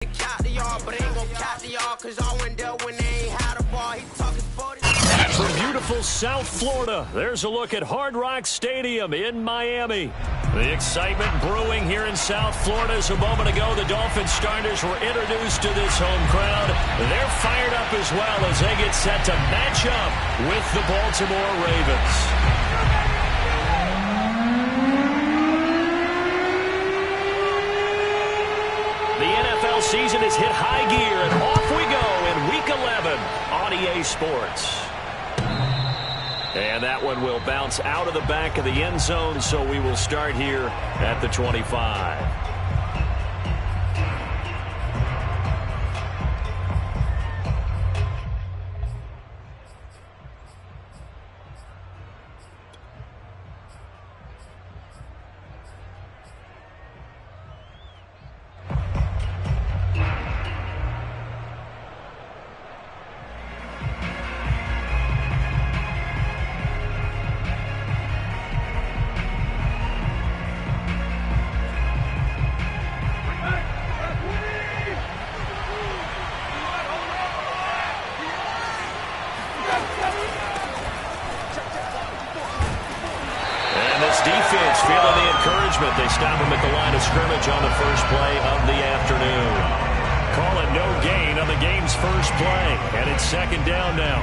From beautiful South Florida, there's a look at Hard Rock Stadium in Miami. The excitement brewing here in South Florida as a moment ago the Dolphins starters were introduced to this home crowd. They're fired up as well as they get set to match up with the Baltimore Ravens. The NFL season has hit high gear, and off we go in Week 11 on EA Sports. And that one will bounce out of the back of the end zone, so we will start here at the 25. Defense feeling the encouragement. They stop him at the line of scrimmage on the first play of the afternoon. Call it no gain on the game's first play, and it's second down now.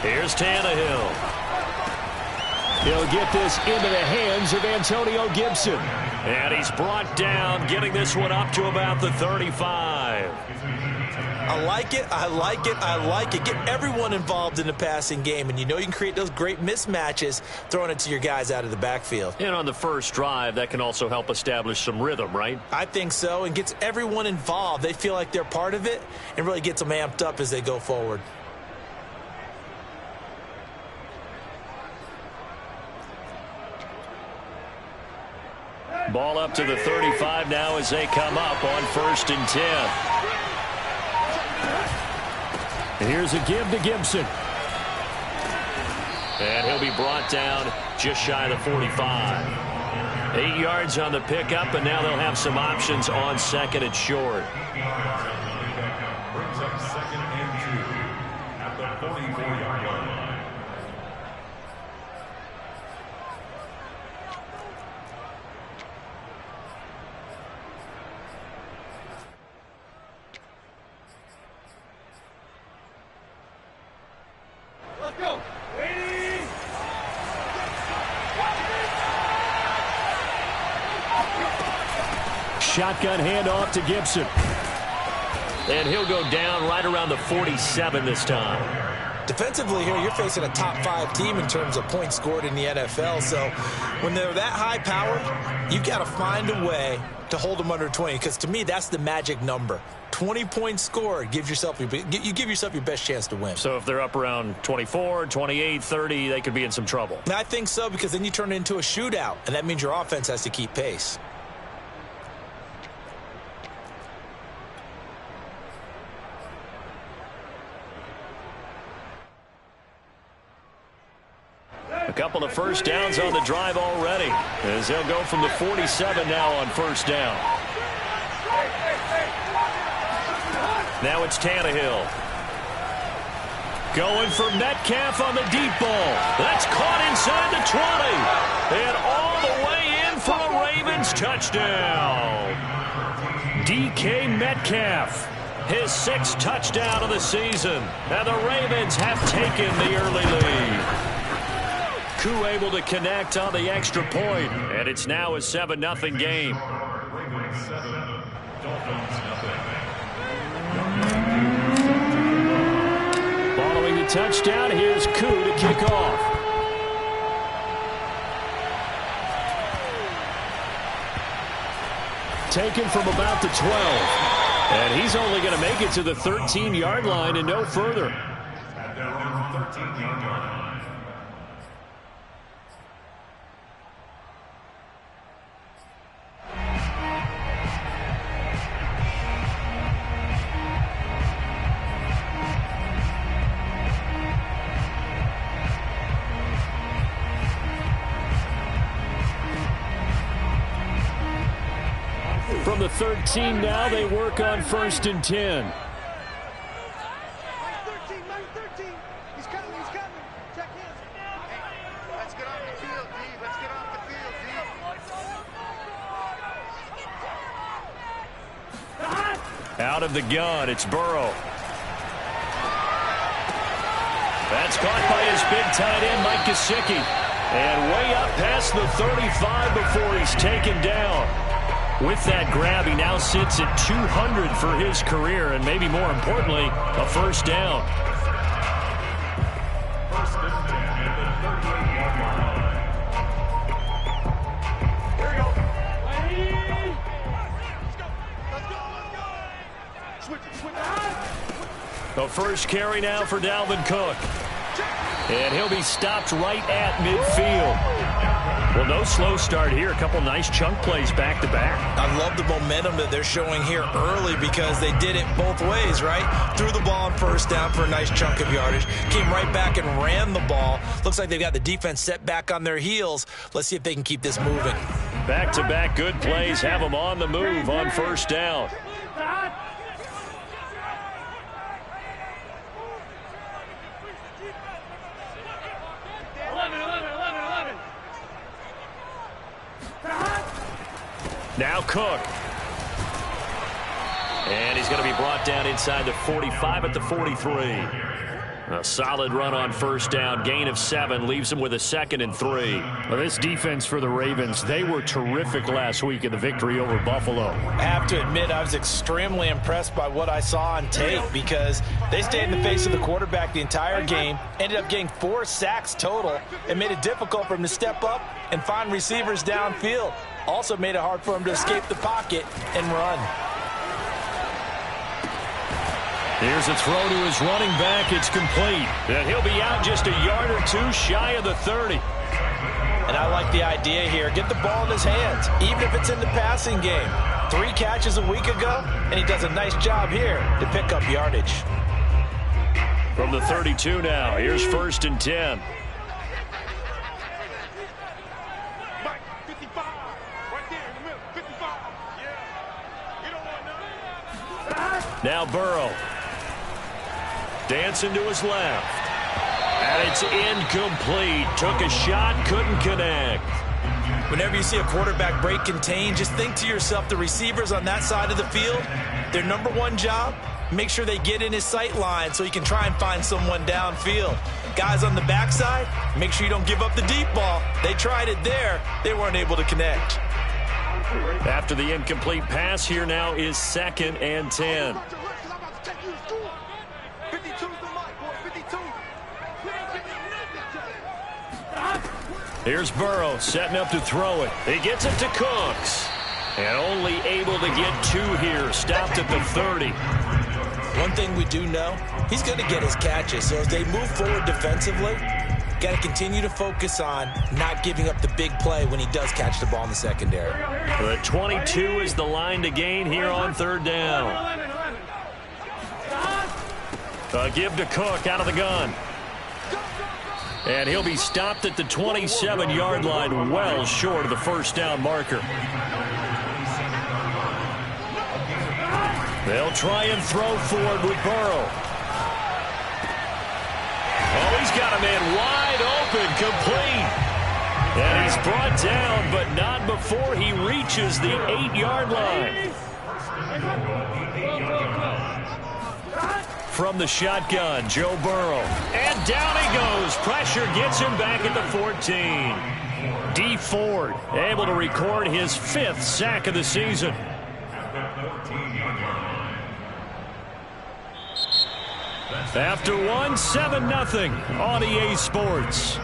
Here's Tannehill. He'll get this into the hands of Antonio Gibson. And he's brought down, getting this one up to about the 35. I like it, I like it, I like it. Get everyone involved in the passing game, and you know you can create those great mismatches throwing it to your guys out of the backfield. And on the first drive, that can also help establish some rhythm, right? I think so, and gets everyone involved. They feel like they're part of it and really gets them amped up as they go forward. Ball up to the 35 now as they come up on 1st and 10. Here's a give to Gibson. And he'll be brought down just shy of the 45. 8 yards on the pickup, and now they'll have some options on second and short. Brings up 2nd and 2 at the 44-yard line. Shotgun handoff to Gibson. And he'll go down right around the 47 this time. Defensively here, you're facing a top 5 team in terms of points scored in the NFL. So when they're that high powered, you've got to find a way to hold them under 20. Because to me, that's the magic number. 20 points scored gives yourself you give yourself your best chance to win. So if they're up around 24, 28, 30, they could be in some trouble. I think so, because then you turn it into a shootout, and that means your offense has to keep pace. A couple of first downs on the drive already, as they'll go from the 47 now on first down. Now it's Tannehill. Going for Metcalf on the deep ball. That's caught inside the 20. And all the way in for a Ravens touchdown. DK Metcalf, his 6th touchdown of the season. And the Ravens have taken the early lead. Koo able to connect on the extra point, and it's now a 7-0 game. Following the touchdown, here's Koo to kick off. Taken from about the 12. And he's only going to make it to the 13-yard line and no further. At their own 13-yard line. From the 13 now, they work on 1st and 10. He's coming. Check him. Let's get off the field, D. Let's get off the field, D. Out of the gun, it's Burrow. That's caught by his big tight end, Mike Gesicki. And way up past the 35 before he's taken down. With that grab, he now sits at 200 for his career, and maybe more importantly, a first down. First and 10 at the 38-yard line. Here we go. The first carry now for Dalvin Cook. And he'll be stopped right at midfield. Well, no slow start here. A couple nice chunk plays back-to-back. I love the momentum that they're showing here early because they did it both ways, right? Threw the ball on first down for a nice chunk of yardage. Came right back and ran the ball. Looks like they've got the defense set back on their heels. Let's see if they can keep this moving. Back-to-back good plays have them on the move on first down. Now Cook. And he's going to be brought down inside the 45 at the 43. A solid run on first down. Gain of 7 leaves him with a 2nd and 3. Well, this defense for the Ravens, they were terrific last week in the victory over Buffalo. I have to admit, I was extremely impressed by what I saw on tape because they stayed in the face of the quarterback the entire game, ended up getting 4 sacks total, and made it difficult for him to step up and find receivers downfield. Also made it hard for him to escape the pocket and run. Here's a throw to his running back. It's complete. And he'll be out just a yard or 2 shy of the 30. And I like the idea here. Get the ball in his hands, even if it's in the passing game. 3 catches a week ago, and he does a nice job here to pick up yardage. From the 32 now, here's 1st and 10. Now Burrow. Dancing to his left. And it's incomplete. Took a shot, couldn't connect. Whenever you see a quarterback break contain, just think to yourself, the receivers on that side of the field, their number one job, make sure they get in his sight line so he can try and find someone downfield. Guys on the backside, make sure you don't give up the deep ball. They tried it there. They weren't able to connect. After the incomplete pass, here now is 2nd and 10. Here's Burrow setting up to throw it. He gets it to Cooks. And only able to get 2 here. Stopped at the 30. One thing we do know, he's going to get his catches. So as they move forward defensively, got to continue to focus on not giving up the big play when he does catch the ball in the secondary. The 22 is the line to gain here on 3rd down. A give to Cook out of the gun. And he'll be stopped at the 27-yard line, well short of the first down marker. They'll try and throw forward with Burrow. Oh, he's got a man wide open, complete. And he's brought down, but not before he reaches the 8-yard line. From the shotgun, Joe Burrow. And down he goes. Pressure gets him back at the 14. D. Ford able to record his 5th sack of the season. After one, 7-0 on EA Sports.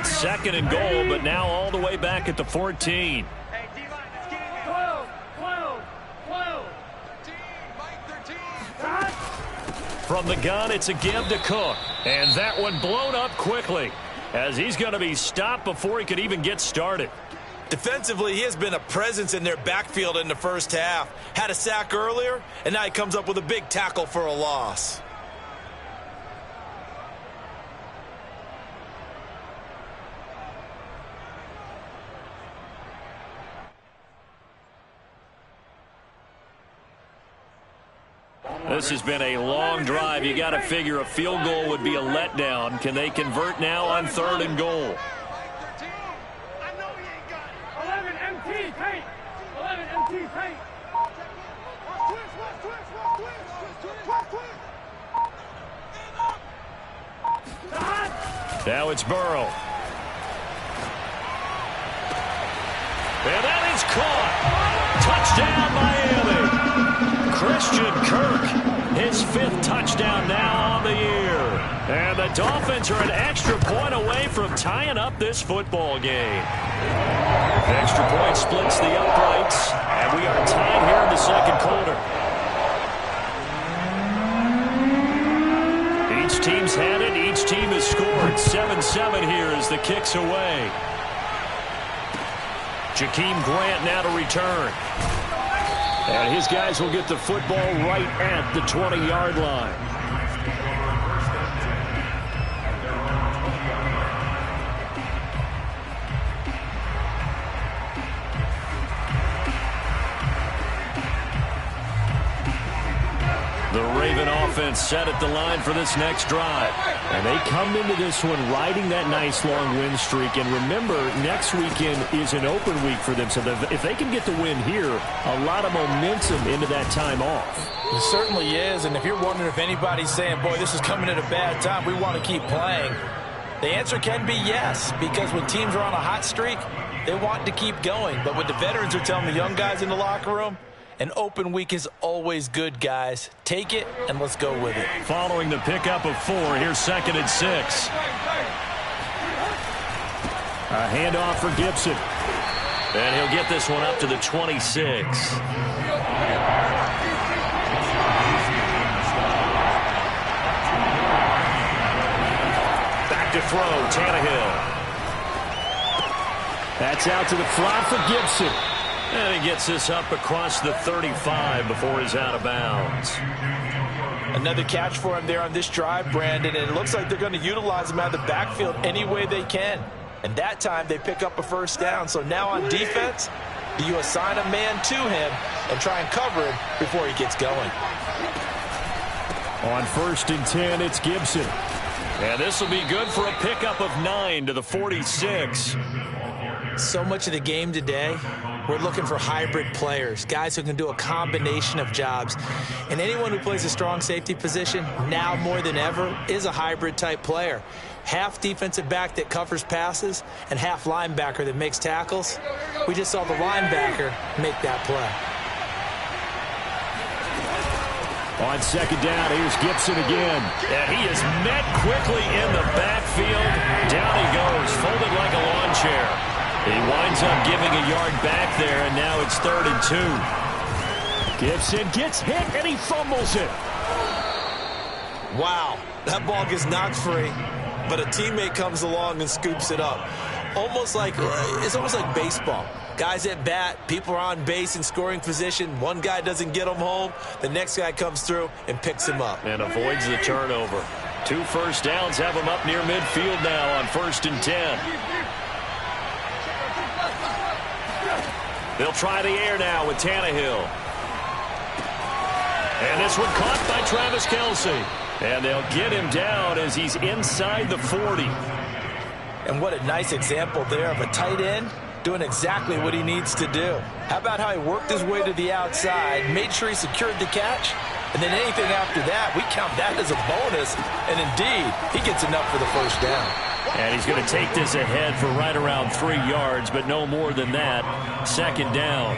It's 2nd and goal, but now all the way back at the 14. Hey, D-line, let's get in there. 12. 13. From the gun, it's a give to Cook. And that one blown up quickly as he's going to be stopped before he could even get started. Defensively, he has been a presence in their backfield in the first half. Had a sack earlier, and now he comes up with a big tackle for a loss. This has been a long drive. You got to figure a field goal would be a letdown. Can they convert now on 3rd and goal? I know he ain't got it. 11 MT paint. 11 MT paint. Now it's Burrow. And that is caught. Touchdown, Miami. Christian Kirk, his 5th touchdown now on the year. And the Dolphins are an extra point away from tying up this football game. The extra point splits the uprights, and we are tied here in the 2nd quarter. Each team's had it. Each team has scored. 7-7 here as the kick's away. Jakeem Grant now to return. And his guys will get the football right at the 20-yard line. The Raven offense set at the line for this next drive. And they come into this one riding that nice long win streak. And remember, next weekend is an open week for them. So if they can get the win here, a lot of momentum into that time off. It certainly is. And if you're wondering if anybody's saying, boy, this is coming at a bad time, we want to keep playing, the answer can be yes. Because when teams are on a hot streak, they want to keep going. But what the veterans are telling the young guys in the locker room, an open week is always good, guys. Take it, and let's go with it. Following the pickup of 4, here's 2nd and 6. A handoff for Gibson. And he'll get this one up to the 26. Back to throw, Tannehill. That's out to the flat for Gibson. And he gets this up across the 35 before he's out of bounds. Another catch for him there on this drive, Brandon, and it looks like they're going to utilize him out of the backfield any way they can. And that time they pick up a 1st down. So now on defense, do you assign a man to him and try and cover him before he gets going? On 1st and 10, it's Gibson. And this will be good for a pickup of 9 to the 46. So much of the game today, we're looking for hybrid players, guys who can do a combination of jobs. And anyone who plays a strong safety position, now more than ever, is a hybrid type player. Half defensive back that covers passes and half linebacker that makes tackles. We just saw the linebacker make that play. On 2nd down, here's Gibson again. And he is met quickly in the backfield. Down he goes, folded like a lawn chair. He winds up giving a yard back there, and now it's 3rd and 2. Gibson gets hit, and he fumbles it. Wow, that ball gets knocked free, but a teammate comes along and scoops it up. It's almost like baseball. Guys at bat, people are on base in scoring position. One guy doesn't get him home. The next guy comes through and picks him up. And avoids the turnover. 2 1st downs have him up near midfield now on 1st and 10. They'll try the air now with Tannehill. And this one caught by Travis Kelce. And they'll get him down as he's inside the 40. And what a nice example there of a tight end doing exactly what he needs to do. How about how he worked his way to the outside, made sure he secured the catch, and then anything after that, we count that as a bonus. And indeed, he gets enough for the 1st down. And he's going to take this ahead for right around 3 yards, but no more than that. 2nd down.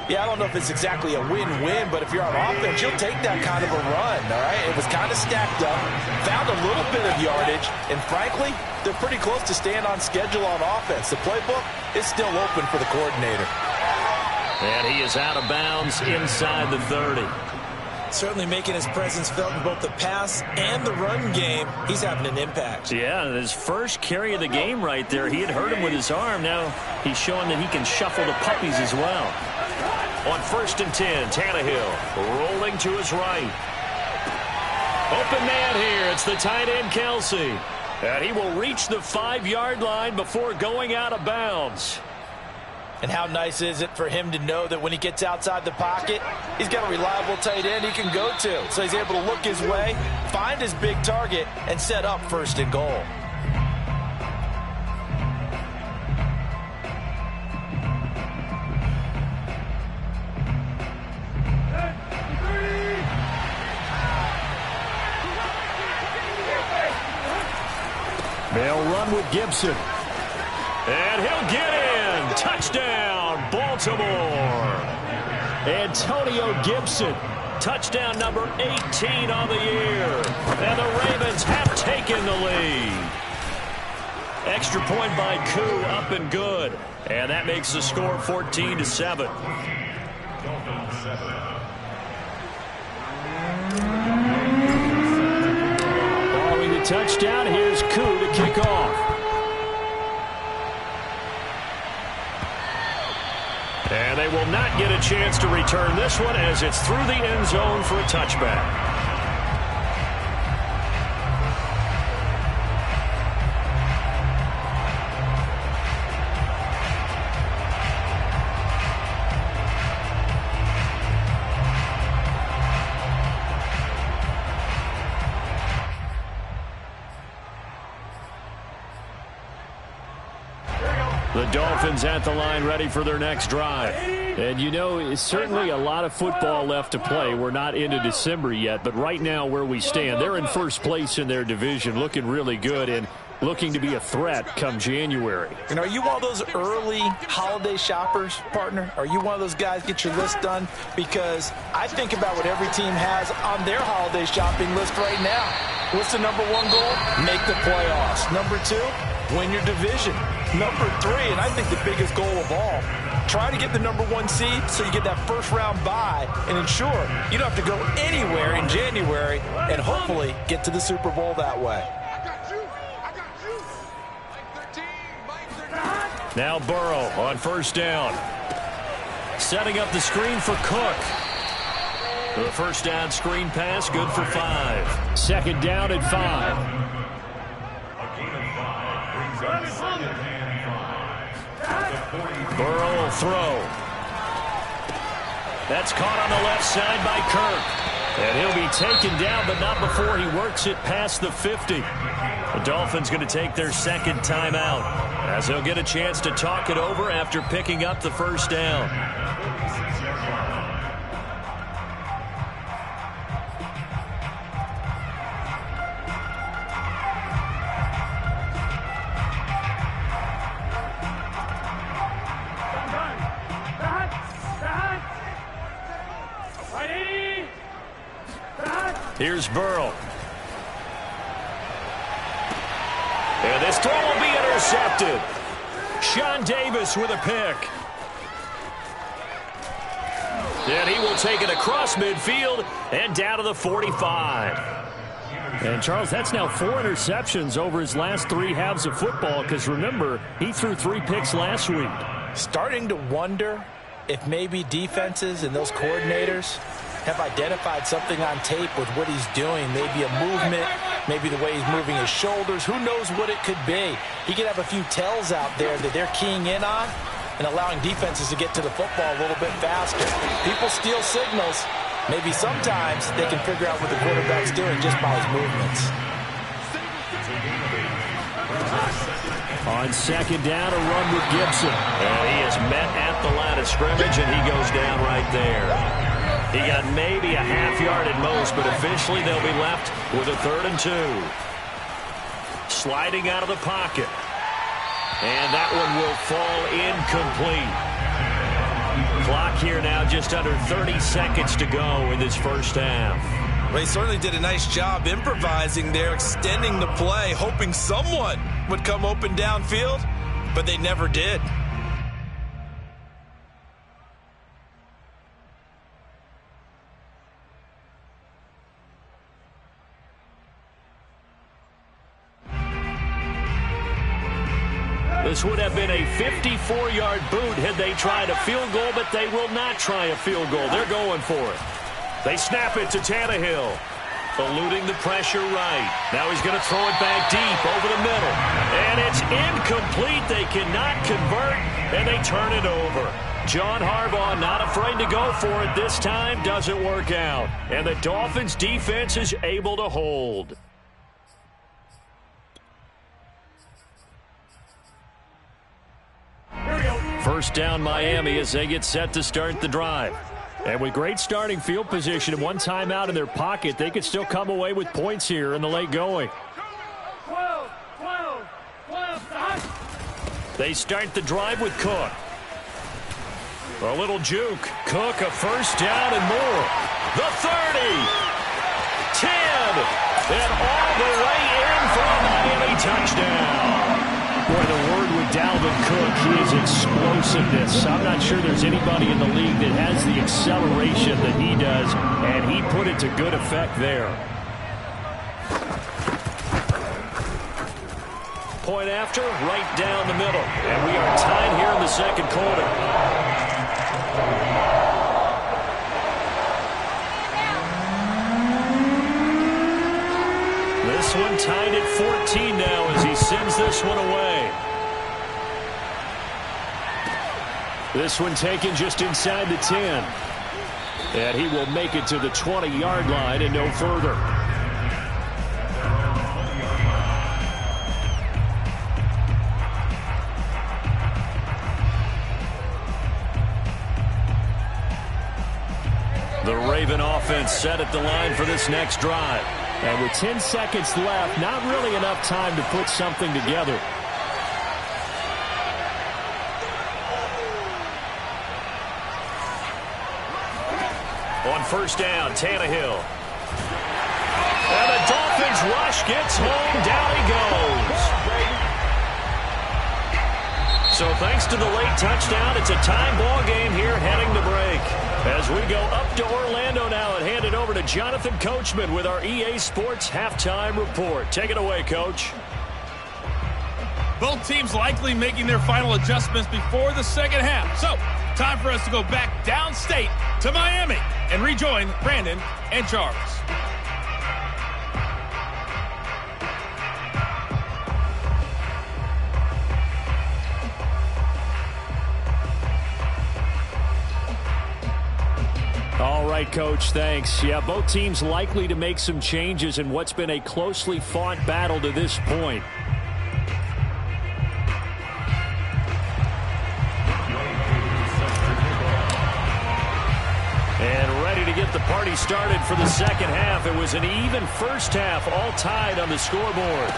Yeah, I don't know if it's exactly a win-win, but if you're on offense, you'll take that kind of a run, all right? It was kind of stacked up, found a little bit of yardage, and frankly, they're pretty close to staying on schedule on offense. The playbook is still open for the coordinator. And he is out of bounds inside the 30. Certainly making his presence felt in both the pass and the run game. He's having an impact. Yeah, his first carry of the game right there. He had hurt him with his arm. Now he's showing that he can shuffle the puppies as well. On 1st and 10, Tannehill rolling to his right. Open man here. It's the tight end, Kelsey. And he will reach the 5-yard line before going out of bounds. And how nice is it for him to know that when he gets outside the pocket, he's got a reliable tight end he can go to. So he's able to look his way, find his big target, and set up 1st and goal. They'll run with Gibson. And he'll get in. Touchdown, Baltimore. Antonio Gibson. Touchdown number 18 on the year. And the Ravens have taken the lead. Extra point by Koo, up and good. And that makes the score 14-7. Following the touchdown, here's Koo to kick off. And they will not get a chance to return this one as it's through the end zone for a touchback. The Dolphins at the line ready for their next drive. And you know, it's certainly a lot of football left to play. We're not into December yet, but right now where we stand, they're in first place in their division, looking really good and looking to be a threat come January. And are you one of those early holiday shoppers, partner? Are you one of those guys get your list done? Because I think about what every team has on their holiday shopping list right now. What's the number one goal? Make the playoffs. Number 2, win your division. Number 3, and I think the biggest goal of all, try to get the number 1 seed so you get that first round bye and ensure you don't have to go anywhere in January and hopefully get to the Super Bowl that way. Now Burrow on first down. Setting up the screen for Cook. The first down screen pass, good for 5. Second down at 5. Burrow will throw. That's caught on the left side by Kirk. And he'll be taken down, but not before he works it past the 50. The Dolphins going to take their second timeout, as they'll get a chance to talk it over after picking up the first down. Here's Burrow. And this throw will be intercepted. Sean Davis with a pick. And he will take it across midfield and down to the 45. And, Charles, that's now 4 interceptions over his last 3 halves of football because, remember, he threw 3 picks last week. Starting to wonder if maybe defenses and those coordinators have identified something on tape with what he's doing. Maybe a movement, maybe the way he's moving his shoulders. Who knows what it could be? He could have a few tells out there that they're keying in on and allowing defenses to get to the football a little bit faster. People steal signals. Maybe sometimes they can figure out what the quarterback's doing just by his movements. On second down, a run with Gibson. And he is met at the line of scrimmage, and he goes down right there. He got maybe a half yard at most, but officially they'll be left with a 3rd and 2. Sliding out of the pocket. And that one will fall incomplete. Clock here now, just under 30 seconds to go in this first half. Well, he certainly did a nice job improvising there, extending the play, hoping someone would come open downfield, but they never did. This would have been a 54-yard boot had they tried a field goal, but they will not try a field goal. They're going for it. They snap it to Tannehill, eluding the pressure right. Now he's going to throw it back deep over the middle. And it's incomplete. They cannot convert, and they turn it over. John Harbaugh not afraid to go for it this time. Doesn't work out. And the Dolphins' defense is able to hold. First down Miami as they get set to start the drive. And with great starting field position and one timeout in their pocket, they could still come away with points here in the late going. They start the drive with Cook. A little juke. Cook a first down and more. The 30. 10. And all the way in for a Miami touchdown. Boy, the word with Dalvin Cook, he is explosiveness. I'm not sure there's anybody in the league that has the acceleration that he does, and he put it to good effect there. Point after, right down the middle. And we are tied here in the second quarter. This one tied at 14 now as he sends this one away. This one taken just inside the 10. And he will make it to the 20-yard line and no further. The Raven offense set at the line for this next drive. And with 10 seconds left, not really enough time to put something together. On first down, Tannehill. And the Dolphins rush gets home. Down he goes. So thanks to the late touchdown, it's a time ball game here heading to break. As we go up to Orlando now and hand it over to Jonathan Coachman with our EA Sports Halftime Report. Take it away, Coach. Both teams likely making their final adjustments before the second half. So, time for us to go back downstate to Miami and rejoin Brandon and Charles. All right, Coach, thanks. Yeah, both teams likely to make some changes in what's been a closely fought battle to this point. And ready to get the party started for the second half. It was an even first half, all tied on the scoreboard.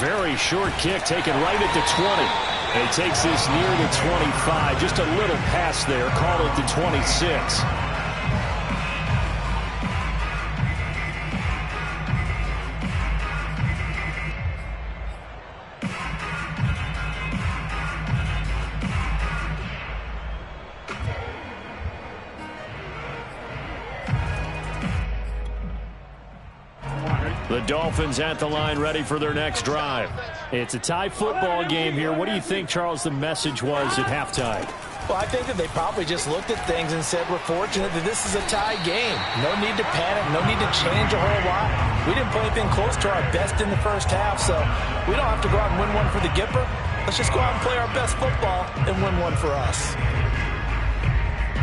Very short kick taken right at the 20. And it takes this near the 25. Just a little pass there. Call it the 26. The Dolphins at the line ready for their next drive. It's a tie football game here. What do you think, Charles, the message was at halftime? Well, I think that they probably just looked at things and said, we're fortunate that this is a tie game. No need to panic. No need to change a whole lot. We didn't play anything close to our best in the first half, so we don't have to go out and win one for the Gipper. Let's just go out and play our best football and win one for us.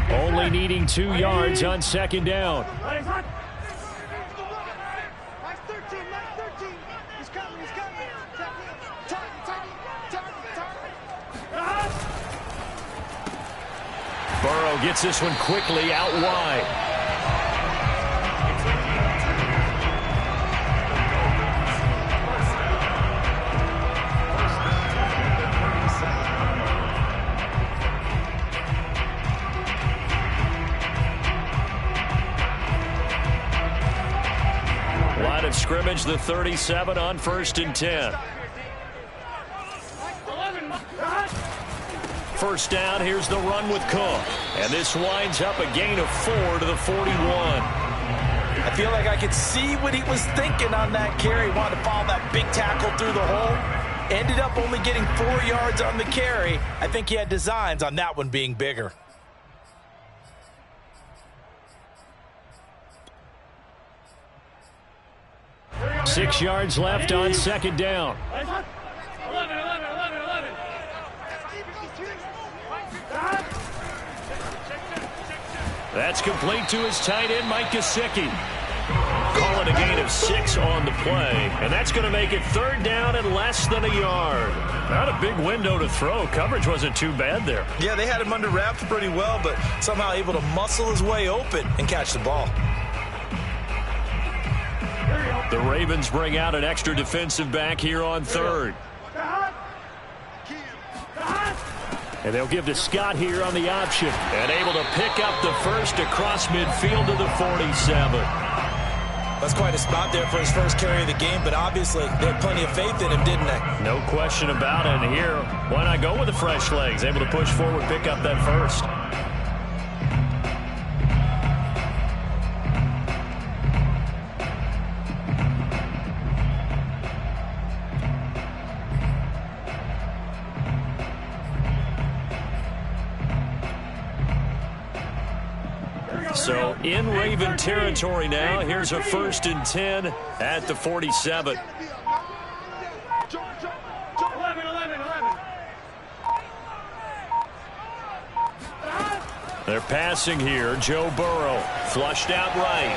Only needing 2 yards on second down. Burrow gets this one quickly out wide. scrimmage, the 37 on 1st and 10. First down, here's the run with Cook. And this winds up a gain of 4 to the 41. I feel like I could see what he was thinking on that carry. Wanted to follow that big tackle through the hole. Ended up only getting 4 yards on the carry. I think he had designs on that one being bigger. Six yards left on second down. 11. That's complete to his tight end, Mike Gesicki. Call it a gain of 6 on the play, and that's going to make it 3rd down and less than a yard. Not a big window to throw. Coverage wasn't too bad there. Yeah, they had him under wraps pretty well, but somehow able to muscle his way open and catch the ball. The Ravens bring out an extra defensive back here on 3rd. And they'll give to Scott here on the option. And able to pick up the first across midfield to the 47. That's quite a spot there for his first carry of the game, but obviously they had plenty of faith in him, didn't they? No question about it. And here, why not go with the fresh legs? Able to push forward, pick up that first. So in Raven territory now. Here's a 1st and 10 at the 47. 11. They're passing here. Joe Burrow flushed out right.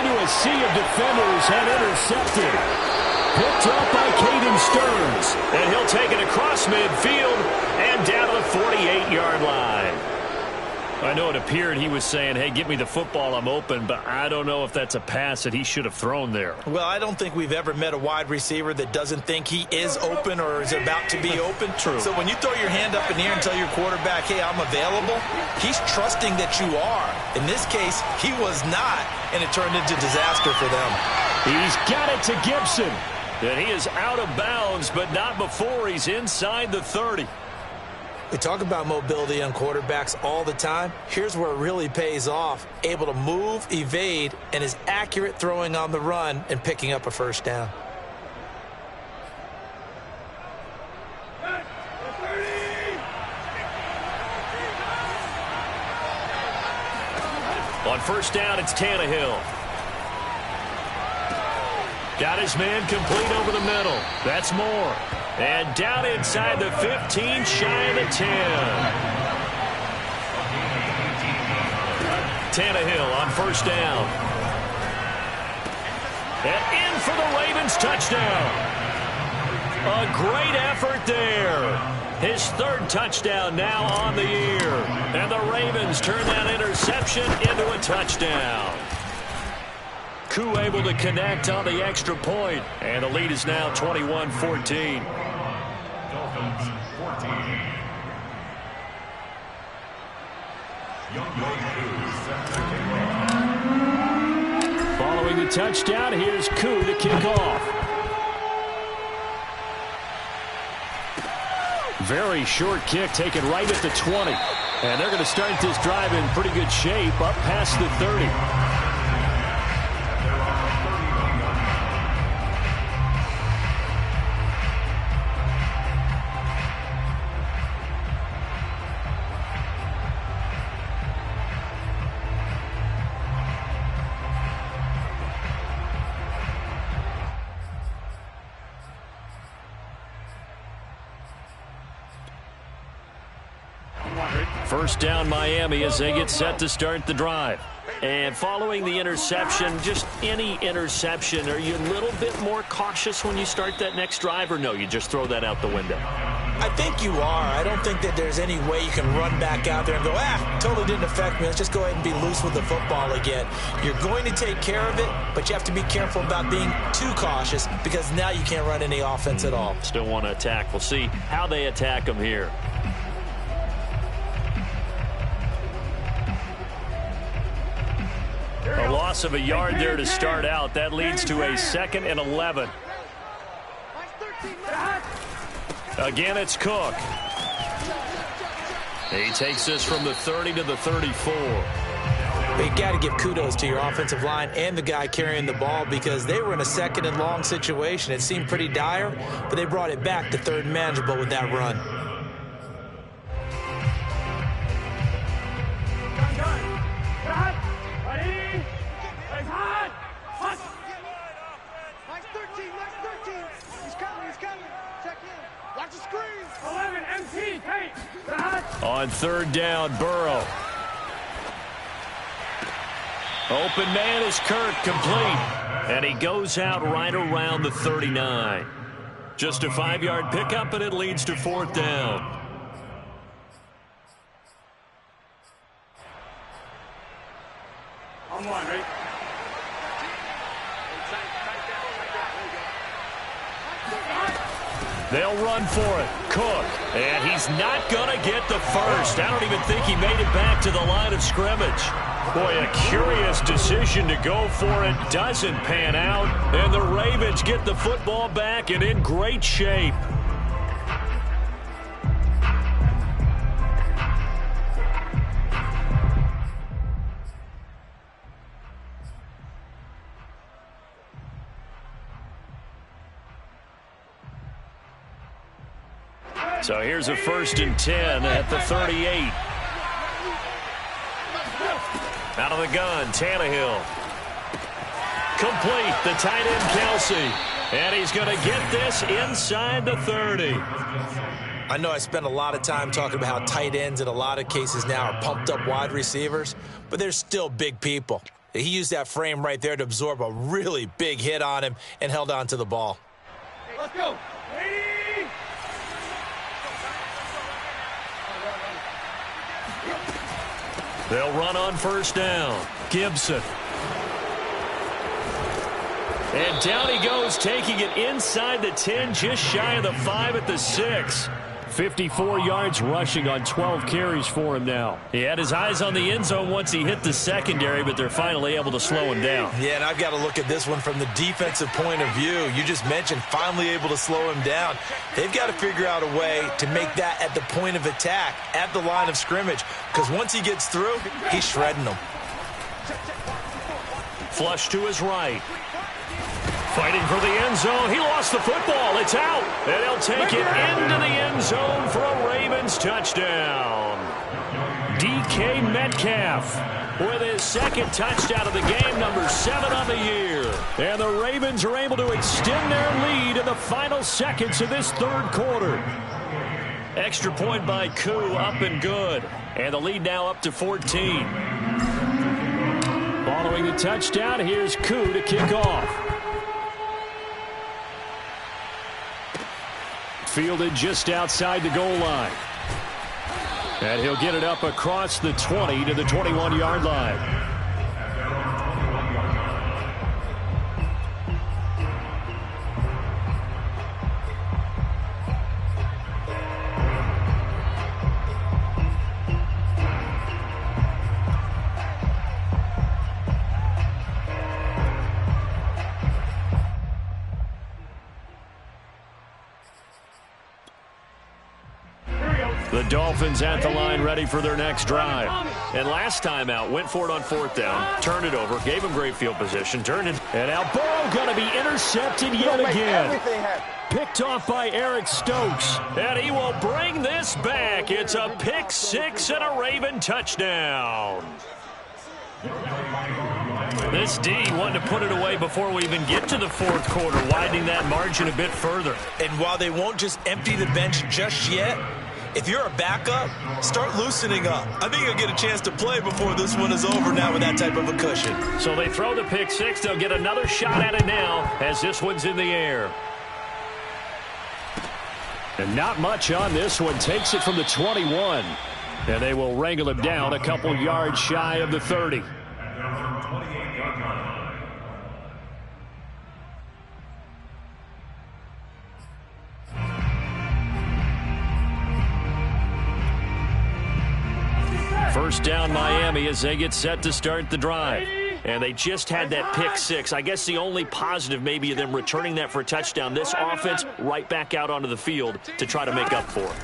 Into a sea of defenders and intercepted. Picked up by Caden Stearns. And he'll take it across midfield and down to the 48-yard line. I know it appeared he was saying, hey, give me the football, I'm open, but I don't know if that's a pass that he should have thrown there. Well, I don't think we've ever met a wide receiver that doesn't think he is open or is about to be open. True. So when you throw your hand up in the air and tell your quarterback, hey, I'm available, he's trusting that you are. In this case, he was not, and it turned into disaster for them. He's got it to Gibson. And he is out of bounds, but not before he's inside the 30. We talk about mobility on quarterbacks all the time. Here's where it really pays off. Able to move, evade, and is accurate throwing on the run and picking up a first down. On first down, it's Tannehill. Got his man complete over the middle. That's Moore. And down inside the 15, shy of the 10. Tannehill on first down. And in for the Ravens touchdown. A great effort there. His 3rd touchdown now on the year. And the Ravens turn that interception into a touchdown. Koo able to connect on the extra point. And the lead is now 21-14. Dolphins 14. Following the touchdown, here's Koo to kick off. Very short kick taken right at the 20. And they're going to start this drive in pretty good shape up past the 30. First down Miami as they get set to start the drive. And following the interception, just any interception, are you a little bit more cautious when you start that next drive, or no, you just throw that out the window? I think you are. I don't think that there's any way you can run back out there and go, totally didn't affect me. Let's just go ahead and be loose with the football again. You're going to take care of it, but you have to be careful about being too cautious because now you can't run any offense at all. Still want to attack. We'll see how they attack them here. A loss of a yard there to start out. That leads to a 2nd and 11. Again, it's Cook. He takes this from the 30 to the 34. But you got to give kudos to your offensive line and the guy carrying the ball because they were in a 2nd and long situation. It seemed pretty dire, but they brought it back to 3rd and manageable with that run. Nice 13. He's coming. Check in. Watch the screen. 11 MT, Kate. On 3rd down, Burrow. Open man is Kirk, complete. And he goes out right around the 39. Just a 5-yard pickup, and it leads to 4th down. On one, right? They'll run for it. Cook. And he's not going to get the first. I don't even think he made it back to the line of scrimmage. Boy, a curious decision to go for it. Doesn't pan out. And the Ravens get the football back and in great shape. So here's a 1st and 10 at the 38. Out of the gun, Tannehill. Complete, the tight end, Kelsey. And he's going to get this inside the 30. I know I spend a lot of time talking about how tight ends in a lot of cases now are pumped up wide receivers, but they're still big people. He used that frame right there to absorb a really big hit on him and held on to the ball. Let's go. They'll run on 1st down. Gibson. And down he goes, taking it inside the 10, just shy of the 5 at the 6. 54 yards rushing on 12 carries for him now. He had his eyes on the end zone once he hit the secondary, but they're finally able to slow him down. Yeah, and I've got to look at this one from the defensive point of view. You just mentioned finally able to slow him down. They've got to figure out a way to make that at the point of attack, at the line of scrimmage, because once he gets through, he's shredding them. Flush to his right. Fighting for the end zone. He lost the football. It's out. And he'll take it into the end zone for a Ravens touchdown. DK Metcalf with his 2nd touchdown of the game, number 7 on the year. And the Ravens are able to extend their lead in the final seconds of this 3rd quarter. Extra point by Koo, up and good. And the lead now up to 14. Following the touchdown, here's Koo to kick off. Fielded just outside the goal line. And he'll get it up across the 20 to the 21-yard line. The Dolphins at the line ready for their next drive. And last time out, went for it on 4th down, turned it over, gave him great field position, turned it. And now Burrow going to be intercepted yet again. Picked off by Eric Stokes. And he will bring this back. It's a pick 6 and a Raven touchdown. This D wanted to put it away before we even get to the 4th quarter, widening that margin a bit further. And while they won't just empty the bench just yet, if you're a backup, start loosening up. I think you'll get a chance to play before this one is over now with that type of a cushion. So they throw the pick 6. They'll get another shot at it now as this one's in the air. And not much on this one. Takes it from the 21. And they will wrangle him down a couple yards shy of the 30. First down Miami as they get set to start the drive. And they just had that pick six. I guess the only positive maybe of them returning that for a touchdown. This offense right back out onto the field to try to make up for it.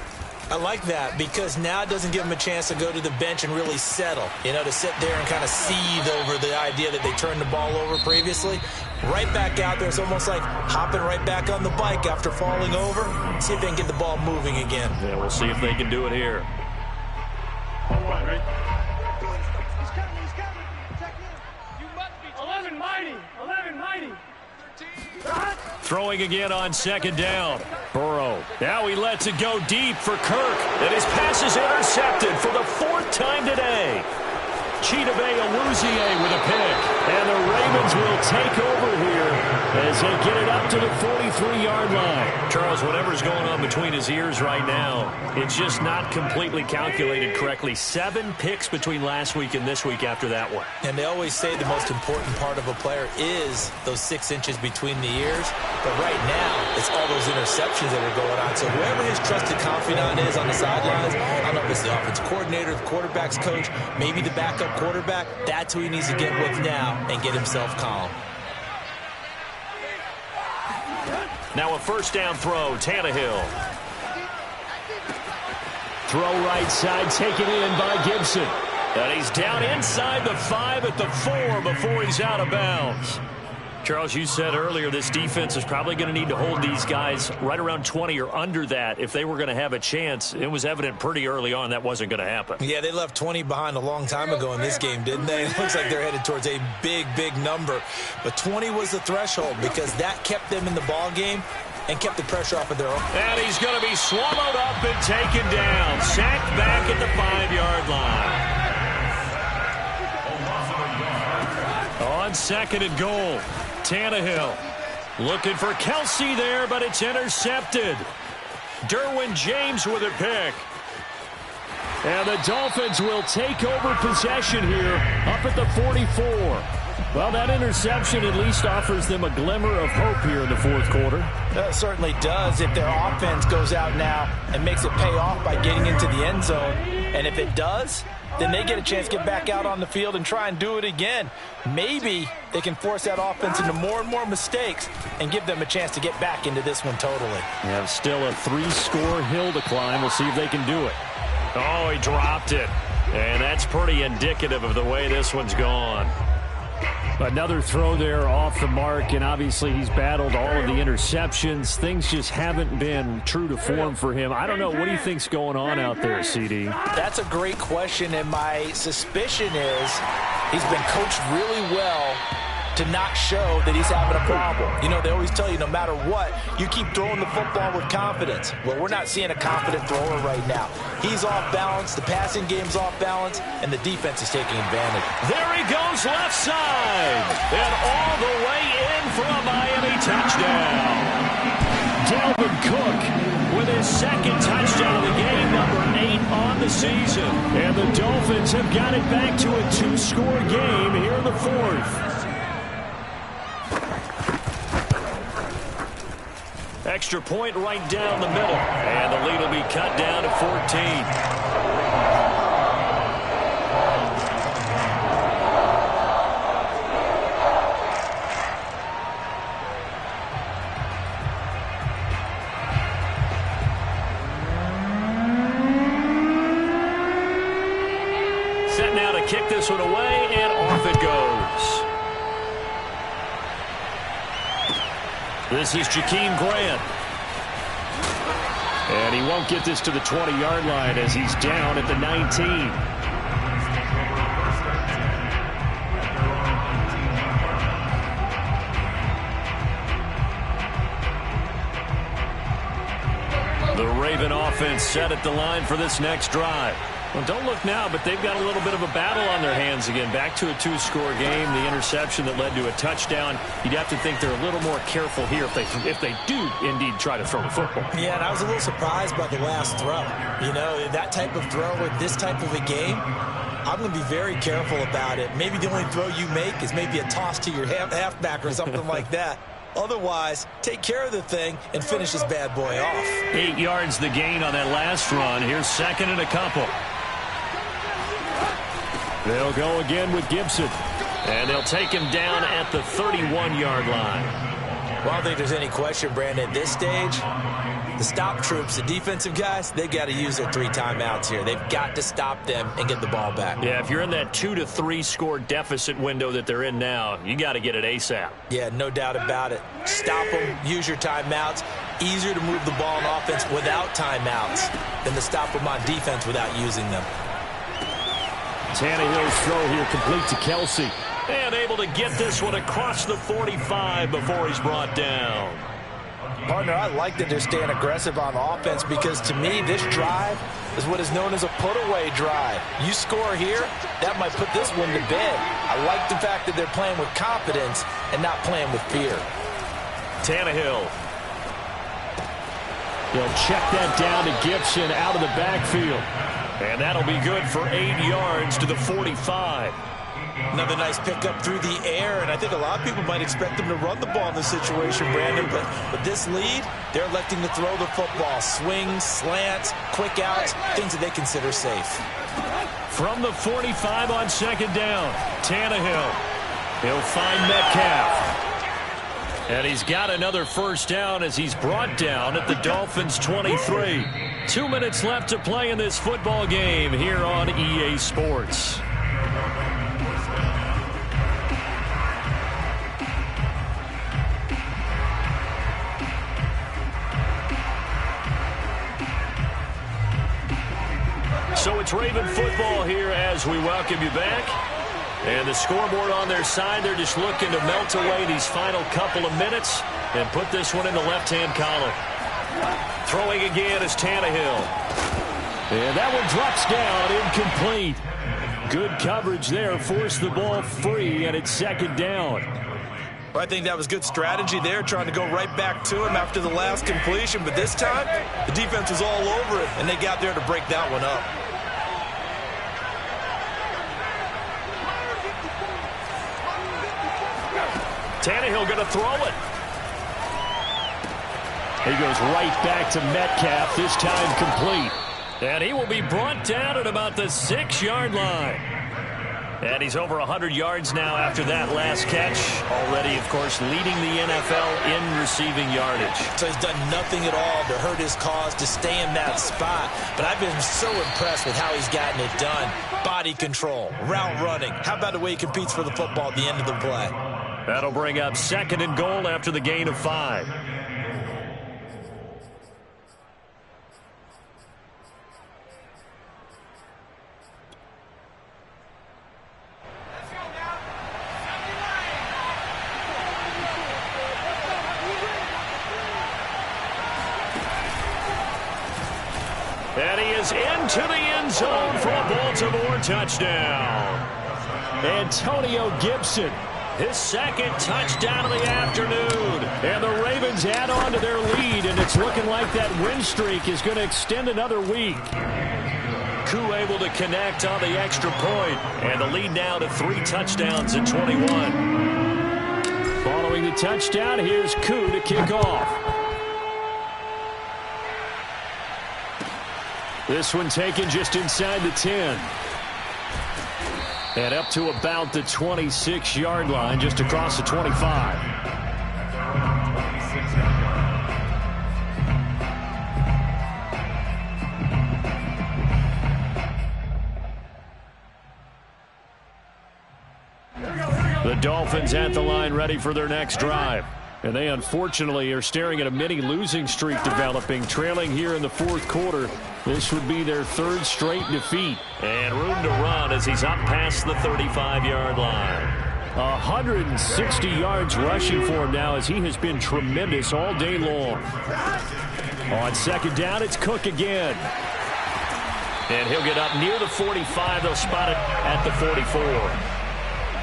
I like that because now it doesn't give them a chance to go to the bench and really settle, to sit there and kind of seethe over the idea that they turned the ball over previously. Right back out there. It's almost like hopping right back on the bike after falling over. See if they can get the ball moving again. Yeah, we'll see if they can do it here. He's coming. Check in. You must be 11 mighty. Throwing again on second down. Burrow. Now he lets it go deep for Kirk. And his pass is intercepted for the fourth time today. Chidobe Awuzie with a pick. And the Ravens will take over here as they get it up to the 43-yard line. Charles, whatever's going on between his ears right now, it's just not completely calculated correctly. 7 picks between last week and this week after that one. And they always say the most important part of a player is those 6 inches between the ears. But right now, it's all those interceptions that are going on. So whoever his trusted confidant is on the sidelines, I don't know if it's the offensive coordinator, the quarterback's coach, maybe the backup quarterback, that's who he needs to get with now and get himself calm. Now a first down throw, Tannehill. Throw right side, taken in by Gibson. And he's down inside the 5 at the 4 before he's out of bounds. Charles, you said earlier this defense is probably going to need to hold these guys right around 20 or under that if they were going to have a chance. It was evident pretty early on that wasn't going to happen. Yeah, they left 20 behind a long time ago in this game, didn't they? It looks like they're headed towards a big, big number. But 20 was the threshold because that kept them in the ball game and kept the pressure off of their own. And he's going to be swallowed up and taken down. Sacked back at the 5-yard line. On second and goal. Tannehill looking for Kelsey there, but it's intercepted. Derwin James with a pick. And the Dolphins will take over possession here up at the 44. Well, that interception at least offers them a glimmer of hope here in the fourth quarter. That certainly does if their offense goes out now and makes it pay off by getting into the end zone. And if it does, then they get a chance to get back out on the field and try and do it again. Maybe they can force that offense into more and more mistakes and give them a chance to get back into this one totally. Yeah, still a 3-score hill to climb. We'll see if they can do it. Oh, he dropped it. And that's pretty indicative of the way this one's gone. Another throw there off the mark, and obviously he's battled all of the interceptions. Things just haven't been true to form for him. I don't know. What do you think's going on out there, CD? That's a great question, and my suspicion is he's been coached really well to not show that he's having a problem. They always tell you no matter what, you keep throwing the football with confidence. Well, we're not seeing a confident thrower right now. He's off balance, the passing game's off balance, and the defense is taking advantage. There he goes left side, and all the way in for a Miami touchdown. Dalvin Cook with his second touchdown of the game, number 8 on the season. And the Dolphins have got it back to a 2-score game here in the fourth. Extra point right down the middle. And the lead will be cut down to 14. Set now to kick this one away, and off it goes. This is Jakeem Grant. And he won't get this to the 20-yard line as he's down at the 19. The Raven offense set at the line for this next drive. Well, don't look now, but they've got a little bit of a battle on their hands again. Back to a 2-score game. The interception that led to a touchdown. You'd have to think they're a little more careful here if they do indeed try to throw the football. Yeah, and I was a little surprised by the last throw. That type of throw with this type of a game, I'm going to be very careful about it. Maybe the only throw you make is maybe a toss to your halfback or something like that. Otherwise, take care of the thing and finish this bad boy off. 8 yards the gain on that last run. Here's second and a couple. They'll go again with Gibson. And they'll take him down at the 31-yard line. Well, I don't think there's any question, Brandon, at this stage, the stop troops, the defensive guys, they've got to use their 3 timeouts here. They've got to stop them and get the ball back. Yeah, if you're in that 2 to 3 score deficit window that they're in now, you got to get it ASAP. Yeah, no doubt about it. Stop them, use your timeouts. Easier to move the ball on offense without timeouts than to stop them on defense without using them. Tannehill's throw here complete to Kelsey. And able to get this one across the 45 before he's brought down. Partner, I like that they're staying aggressive on offense because, to me, this drive is what is known as a put-away drive. You score here, that might put this one to bed. I like the fact that they're playing with confidence and not playing with fear. Tannehill. He'll check that down to Gibson out of the backfield. And that'll be good for 8 yards to the 45. Another nice pickup through the air, and I think a lot of people might expect them to run the ball in this situation, Brandon, but with this lead, they're electing to throw the football. Swings, slants, quick outs, things that they consider safe. From the 45 on second down, Tannehill. He'll find Metcalf. And he's got another first down as he's brought down at the Dolphins' 23. 2 minutes left to play in this football game here on EA Sports. So it's Raven football here as we welcome you back. And the scoreboard on their side, they're just looking to melt away these final couple of minutes and put this one in the left-hand column. Throwing again is Tannehill. And that one drops down, incomplete. Good coverage there, forced the ball free, and it's second down. Well, I think that was good strategy there, trying to go right back to him after the last completion. But this time, the defense was all over it, and they got there to break that one up. Tannehill going to throw it. He goes right back to Metcalf, this time complete. And he will be brought down at about the 6-yard line. And he's over 100 yards now after that last catch. Already, of course, leading the NFL in receiving yardage. So he's done nothing at all to hurt his cause, to stay in that spot. But I've been so impressed with how he's gotten it done. Body control, route running. How about the way he competes for the football at the end of the play? That'll bring up second and goal after the gain of 5. And he is into the end zone for a Baltimore touchdown. Antonio Gibson, his second touchdown of the afternoon. And the Ravens add on to their lead, and it's looking like that win streak is going to extend another week. Koo able to connect on the extra point, and the lead now to 3 touchdowns at 21. Following the touchdown, here's Koo to kick off. This one taken just inside the 10. And up to about the 26-yard line, just across the 25. The Dolphins at the line, ready for their next drive. And they unfortunately are staring at a mini losing streak developing, trailing here in the fourth quarter. This would be their 3rd straight defeat. And room to run as he's up past the 35-yard line. 160 yards rushing for him now as he has been tremendous all day long. On second down, it's Cook again. And he'll get up near the 45. They'll spot it at the 44.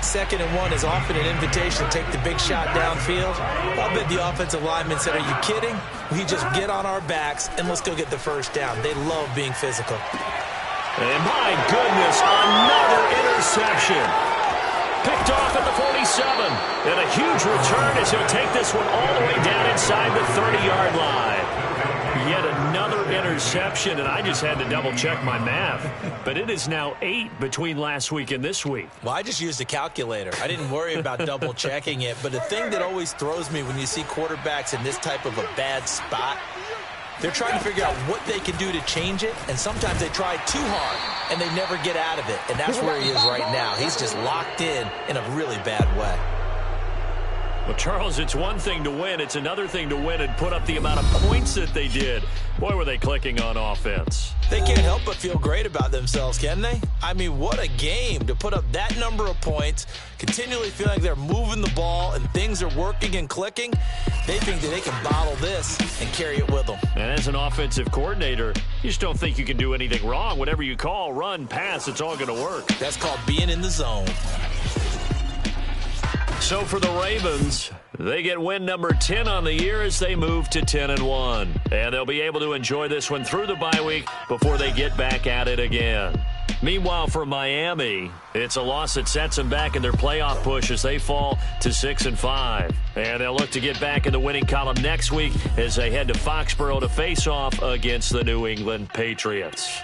2nd and 1 is often an invitation to take the big shot downfield. I bet the offensive lineman said, are you kidding? We just get on our backs and let's go get the first down. They love being physical. And my goodness, another interception. Picked off at the 47. And a huge return as he'll take this one all the way down inside the 30-yard line. Yet another interception, and I just had to double-check my math. But it is now 8 between last week and this week. Well, I just used a calculator. I didn't worry about double-checking it. But the thing that always throws me when you see quarterbacks in this type of a bad spot, they're trying to figure out what they can do to change it, and sometimes they try too hard, and they never get out of it. And that's where he is right now. He's just locked in a really bad way. Well, Charles, it's one thing to win. It's another thing to win and put up the amount of points that they did. Boy, were they clicking on offense. They can't help but feel great about themselves, can they? I mean, what a game to put up that number of points, continually feel like they're moving the ball and things are working and clicking. They think that they can bottle this and carry it with them. And as an offensive coordinator, you just don't think you can do anything wrong. Whatever you call, run, pass, it's all going to work. That's called being in the zone. So for the Ravens, they get win number 10 on the year as they move to 10-1. And they'll be able to enjoy this one through the bye week before they get back at it again. Meanwhile, for Miami, it's a loss that sets them back in their playoff push as they fall to 6-5. And they'll look to get back in the winning column next week as they head to Foxborough to face off against the New England Patriots.